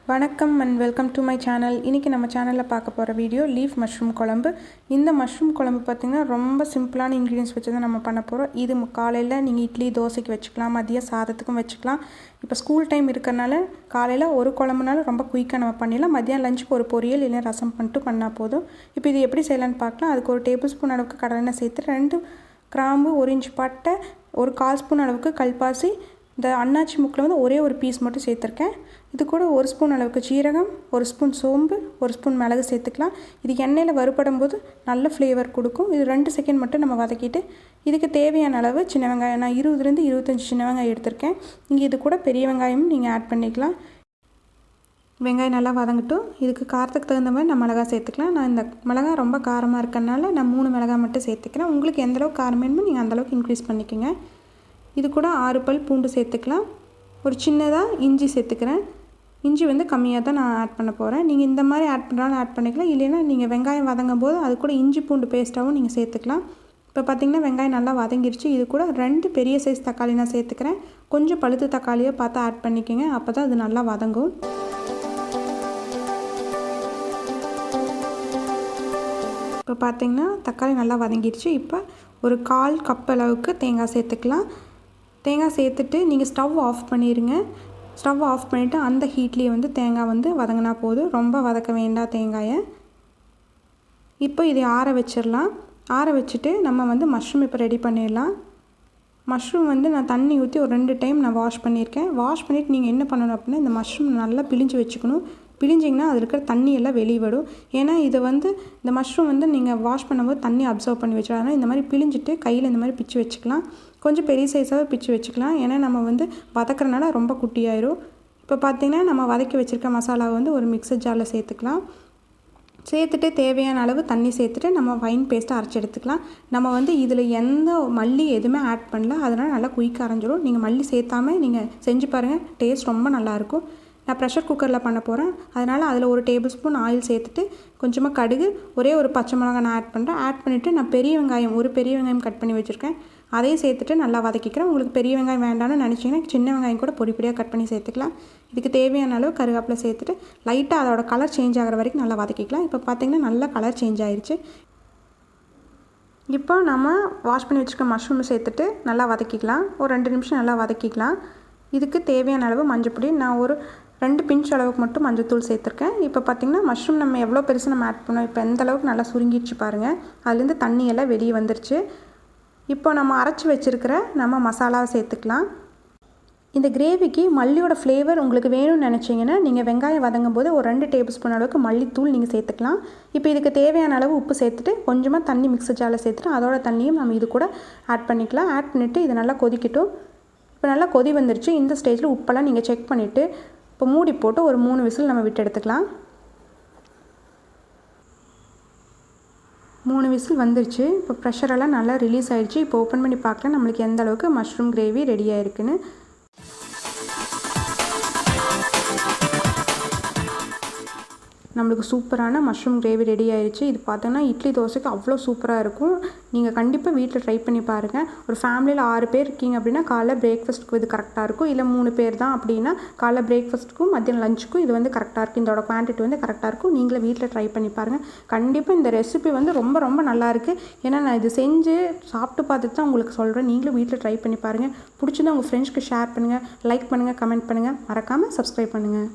வணக்கம் and welcome to my channel. இன்றைக்கி நம்ம சேனலில் பார்க்க போகிற வீடியோ லீஃப் மஷ்ரூம் குழம்பு. இந்த மஷ்ரூம் குழம்பு பார்த்திங்கன்னா ரொம்ப சிம்பிளான இன்க்ரீடியன்ஸ் வச்சு தான் நம்ம பண்ண போகிறோம். இது காலையில் நீங்கள் இட்லி தோசைக்கு வச்சுக்கலாம், மதியம் சாதத்துக்கும் வச்சுக்கலாம். இப்போ ஸ்கூல் டைம் இருக்கிறனால காலையில் ஒரு குழம்புனாலும் ரொம்ப குயிக்காக நம்ம பண்ணிடலாம். மதியம் லஞ்சுக்கு ஒரு பொரியல் இல்லை ரசம் பண்ணிட்டு பண்ணால் போதும். இப்போ இது எப்படி செய்யலான்னு பார்க்கலாம். அதுக்கு ஒரு டேபிள் ஸ்பூன் அளவுக்கு கடலெண்ணெய் சேர்த்து 2 கிராம்பு, 1 இன்ச் பட்டை, ஒரு 1/4 ஸ்பூன் அளவுக்கு கல்பாசி, இந்த அன்னாச்சி முக்கில் வந்து ஒரே ஒரு பீஸ் மட்டும் சேர்த்துருக்கேன். இது கூட 1 ஸ்பூன் அளவுக்கு சீரகம், 1 ஸ்பூன் சோம்பு, 1 ஸ்பூன் மிளகு சேர்த்துக்கலாம். இது எண்ணெயில் வறுபடும் போது நல்ல ஃப்ளேவர் கொடுக்கும். இது 2 செகண்ட் மட்டும் நம்ம வதக்கிட்டு இதுக்கு தேவையான அளவு சின்ன வெங்காயம், நான் 20 25 சின்ன வெங்காயம் எடுத்திருக்கேன். இங்கே இது கூட பெரிய வெங்காயமும் நீங்கள் ஆட் பண்ணிக்கலாம். வெங்காயம் நல்லா வதங்கட்டும். இதுக்கு காரத்துக்கு தகுந்த மாதிரி நான் மிளகா சேர்த்துக்கலாம். நான் இந்த மிளகா ரொம்ப காரமாக இருக்கறனால நான் 3 மிளகா மட்டும் சேர்த்துக்கிறேன். உங்களுக்கு எந்தளவுக்கு காரம் வேணுமோ நீங்கள் அந்தளவுக்கு இன்க்ரீஸ் பண்ணிக்கோங்க. இது கூட 6 பல் பூண்டு சேர்த்துக்கலாம். ஒரு சின்னதாக இஞ்சி சேர்த்துக்கிறேன். இஞ்சி வந்து கம்மியாக தான் நான் ஆட் பண்ண போகிறேன். நீங்கள் இந்த மாதிரி ஆட் பண்ணுறாலும் ஆட் பண்ணிக்கலாம். இல்லைன்னா நீங்கள் வெங்காயம் வதங்கும் போது அது கூட இஞ்சி பூண்டு பேஸ்ட்டாகவும் நீங்கள் சேர்த்துக்கலாம். இப்போ பார்த்திங்கன்னா வெங்காயம் நல்லா வதங்கிருச்சு. இது கூட 2 பெரிய சைஸ் தக்காளி நான் சேர்த்துக்கிறேன். கொஞ்சம் பழுத்து தக்காளியை பார்த்து ஆட் பண்ணிக்கோங்க, அப்போ தான் அது நல்லா வதங்கும். இப்போ பார்த்திங்கன்னா தக்காளி நல்லா வதங்கிடுச்சு. இப்போ ஒரு 1/4 கப் அளவுக்கு தேங்காய் சேர்த்துக்கலாம். தேங்காய் சேர்த்துட்டு நீங்கள் ஸ்டவ் ஆஃப் பண்ணிடுங்க. ஸ்டவ் ஆஃப் பண்ணிவிட்டு அந்த ஹீட்லேயே வந்து தேங்காய் வந்து வதங்கினா போதும். ரொம்ப வதக்க வேண்டாம் தேங்காயை. இப்போ இதை ஆற வச்சிடலாம். ஆற வச்சுட்டு நம்ம வந்து மஷ்ரூம் இப்போ ரெடி பண்ணிடலாம். மஷ்ரூம் வந்து நான் தண்ணி ஊற்றி ஒரு 2 டைம் நான் வாஷ் பண்ணியிருக்கேன். வாஷ் பண்ணிவிட்டு நீங்கள் என்ன பண்ணணும் அப்படின்னா, இந்த மஷ்ரூம் நல்லா பிழிஞ்சு வச்சுக்கணும். பிழிஞ்சிங்கன்னா அதில் இருக்கிற தண்ணியெல்லாம் வெளியே வரும். ஏன்னா இது வந்து இந்த மஷ்ரூம் வந்து நீங்கள் வாஷ் பண்ணும்போது தண்ணி அப்சர்வ் பண்ணி வச்சிடும். அதனால் இந்த மாதிரி பிழிஞ்சிட்டு கையில் இந்த மாதிரி பிச்சு வச்சுக்கலாம். கொஞ்சம் பெரிய சைஸாக பிச்சு வச்சுக்கலாம். ஏன்னா நம்ம வந்து வதக்கிறனால ரொம்ப குட்டியாயிரும். இப்போ பார்த்திங்கன்னா நம்ம வதக்கி வச்சுருக்க மசாலாவை வந்து ஒரு மிக்சர் ஜாரில் சேர்த்துக்கலாம். சேர்த்துட்டு தேவையான அளவு தண்ணி சேர்த்துட்டு நம்ம ஃபைன் பேஸ்ட்டாக அரைச்சி எடுத்துக்கலாம். நம்ம வந்து இதில் எந்த மல்லி எதுவுமே ஆட் பண்ணல, அதனால் நல்லா குயிக்காக அரைஞ்சிடும். நீங்கள் மல்லி சேர்த்தாமல் நீங்கள் செஞ்சு பாருங்கள், டேஸ்ட் ரொம்ப நல்லாயிருக்கும். நான் ப்ரெஷர் குக்கரில் பண்ண போகிறேன். அதனால் அதில் ஒரு டேபிள் ஸ்பூன் ஆயில் சேர்த்துட்டு கொஞ்சமாக கடுகு, ஒரே ஒரு பச்சை மிளகாய் நான் ஆட் பண்ணுறேன். ஆட் பண்ணிவிட்டு நான் ஒரு பெரிய வெங்காயம் கட் பண்ணி வச்சுருக்கேன், அதையும் சேர்த்துட்டு நல்லா வதக்கிக்கிறேன். உங்களுக்கு பெரிய வெங்காயம் வேண்டாம்னு நினச்சிங்கன்னா சின்ன வெங்காயம் கூட பொடி பொடியாக கட் பண்ணி சேர்த்துக்கலாம். இதுக்கு தேவையான அளவு கருவேப்பிலை சேர்த்துட்டு லைட்டாக அதோட கலர் சேஞ்ச் ஆகிற வரைக்கும் நல்லா வதக்கிக்கலாம். இப்போ பார்த்திங்கன்னா நல்லா கலர் சேஞ்ச் ஆகிடுச்சு. இப்போ நம்ம வாஷ் பண்ணி வச்சுருக்க மஷ்ரூம் சேர்த்துட்டு நல்லா வதக்கிக்கலாம். ஒரு 2 நிமிஷம் நல்லா வதக்கிக்கலாம். இதுக்கு தேவையான அளவு மஞ்சள், நான் ஒரு 2 பிஞ்ச் அளவுக்கு மட்டும் மஞ்சள் சேர்த்துருக்கேன். இப்போ பார்த்திங்கன்னா மஷ்ரூம் நம்ம எவ்வளோ பெருசு நம்ம ஆட் பண்ணோம், இப்போ எந்த அளவுக்கு நல்லா சுருங்கிடுச்சு பாருங்கள். அதுலேருந்து தண்ணியெல்லாம் வெளியே வந்துருச்சு. இப்போ நம்ம அரைச்சி வச்சுருக்கிற நம்ம மசாலாவை சேர்த்துக்கலாம். இந்த கிரேவிக்கு மல்லியோட ஃப்ளேவர் உங்களுக்கு வேணும்னு நினச்சிங்கன்னா நீங்கள் வெங்காயம் வதங்கும் போது ஒரு 2 டேபிள் ஸ்பூன் அளவுக்கு மல்லித்தூள் நீங்கள் சேர்த்துக்கலாம். இப்போ இதுக்கு தேவையான அளவு உப்பு சேர்த்துட்டு கொஞ்சமாக தண்ணி மிக்சர் ஜாரில் சேர்த்துட்டு அதோட தண்ணியும் நம்ம இது கூட ஆட் பண்ணிக்கலாம். ஆட் பண்ணிவிட்டு இது நல்லா கொதிக்கட்டும். இப்போ நல்லா கொதி வந்துருச்சு. இந்த ஸ்டேஜில் உப்பெல்லாம் நீங்கள் செக் பண்ணிவிட்டு இப்போ மூடி போட்டு ஒரு 3 விசில் நம்ம விட்டு எடுத்துக்கலாம். 3 விசில் வந்துருச்சு. இப்போ ப்ரெஷரெல்லாம் நல்லா ரிலீஸ் ஆகிடுச்சு. இப்போ ஓப்பன் பண்ணி பார்க்கலாம் நம்மளுக்கு எந்த அளவுக்கு மஷ்ரூம் கிரேவி ரெடி ஆகிருக்குன்னு. நம்மளுக்கு சூப்பரான மஷ்ரூம் கிரேவி ரெடி ஆயிடுச்சு. இது பார்த்தோன்னா இட்லி தோசைக்கு அவ்வளோ சூப்பராக இருக்கும். நீங்கள் கண்டிப்பாக வீட்டில் ட்ரை பண்ணி பாருங்கள். ஒரு ஃபேமிலியில் 6 பேர் இருக்கீங்க அப்படின்னா காலைல பிரேக்ஃபாஸ்ட்டுக்கு இது கரெக்டாக இருக்கும். இல்லை 3 பேர் தான் அப்படின்னா காலைல பிரேக்ஃபாஸ்ட்டுக்கும் மதியம் லஞ்சுக்கும் இது வந்து கரெக்டாக இருக்கும். இதோட குவான்டிட்டி வந்து கரெக்டாக இருக்கும். நீங்களே வீட்டில் ட்ரை பண்ணி பாருங்கள். கண்டிப்பாக இந்த ரெசிபி வந்து ரொம்ப ரொம்ப நல்லாயிருக்கு. ஏன்னா நான் இது செஞ்சு சாப்பிட்டு பார்த்துட்டு தான் உங்களுக்கு சொல்கிறேன். நீங்களும் வீட்டில் ட்ரை பண்ணி பாருங்கள். பிடிச்சிருந்தா உங்கள் ஃப்ரெண்ட்ஸ்க்கு ஷேர் பண்ணுங்கள், லைக் பண்ணுங்கள், கமெண்ட் பண்ணுங்கள், மறக்காமல் சப்ஸ்கிரைப் பண்ணுங்கள்.